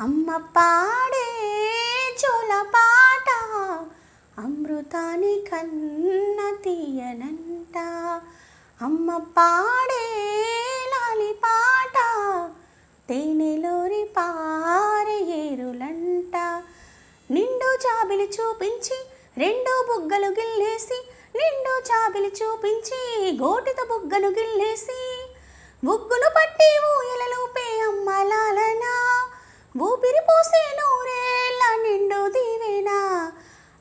అమ్మ పాడే జోలపాట అమృతాని కన్న తీయనంట. అమ్మ పాడే లాలిపాట తేనెలోరి పారే ఏరులంట. నిండు జాబిలి చూపించి రెండు బుగ్గలు గిల్లేసి, నిండు జాబిలి చూపించి గోటితో బుగ్గను గిల్లేసి, బుగ్గును పట్టి ఊయలలోపే అమ్మ లాలన, ఊపిరి పోసే నూరేళ్ళ నిండు దీవెనా.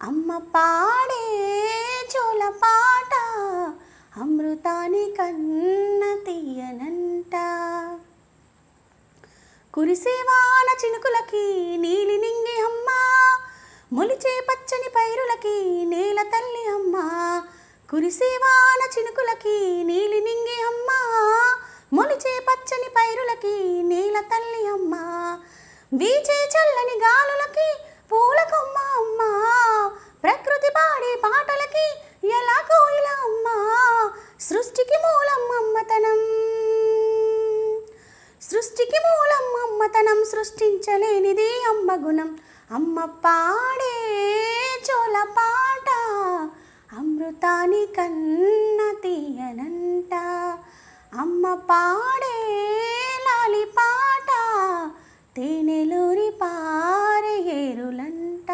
అమ్మ పాడే జోలపాట అమృతాని కన్న తీయనంట. కురిసేవాన చినుకులకి నీలి నింగి అమ్మ, మొలిచే పచ్చని పైరులకి నేల తల్లి అమ్మ. కురిసేవాన చినుకులకి నీలి నింగి అమ్మ, మొలిచే పచ్చని పైరులకి నేల తల్లి అమ్మ. వీచే చల్లని గాలులకి పూల కొమ్మ అమ్మ, ప్రకృతి పాడే పాటలకి ఎలా కోయిల అమ్మ. సృష్టికి మూలం అమ్మతనం, సృష్టికి మూలం అమ్మతనం, సృష్టించలేనిది అమ్మ గుణం. అమ్మ పాడే జోలపాట అమృతాని కన్న తీయనంట. అమ్మ పాడే లాలిపాట తేనెలూరి పారే ఏరులంట.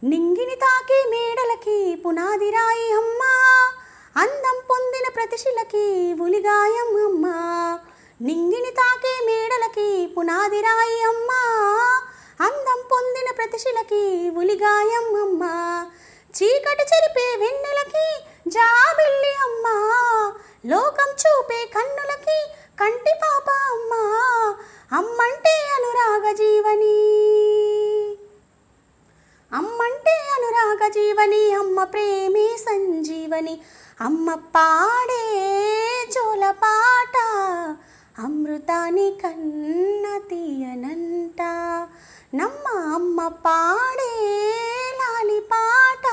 నింగిని తాకి మేడలకి పునాది రాయి అమ్మ, అందం పొందిన ప్రతిశిలకి ఉలిగాయం అమ్మ. నింగిని తాకే మేడలకి పునాది రాయి అమ్మ, అందం పొందిన ప్రతిశిలకి ఉలిగాయం అమ్మ. చీకటి చెరిపే వెన్నెలకి జాబిల్లి అమ్మ, లోకం చూపే కన్నులకి కంటి పాప అమ్మ. అమ్మంటే అనురాగ జీవని, అమ్మంటే అనురాగ జీవని, అమ్మ ప్రేమే సంజీవని. అమ్మ పాడే జోలపాట అమృతాని కన్న తీయనంట. నమ్మ అమ్మ పాడే లాలిపాట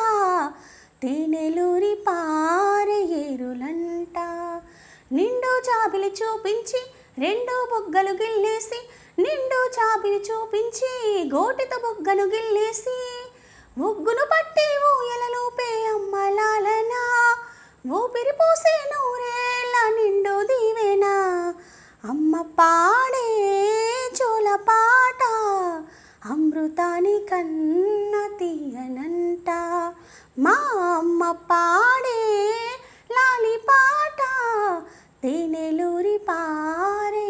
తేనెలూరి పారే ఏరులంట. నిండు జాబిలి చూపించి రెండు బుగ్గలు గిల్లేసి, నిండు జాబిలి చూపించి గోటితో బుగ్గను గిల్లేసి, ముగ్గును పట్టి ఊయలలోపే అమ్మ లాలన, ఊపిరి పోసే నూరేళ్ళ నిండు దీవెనా. అమ్మ పాడే జోలపాట అమృతాని కన్న తీయనంట. మా అమ్మ పాడే లాలిపాట తేనెలూరి పారే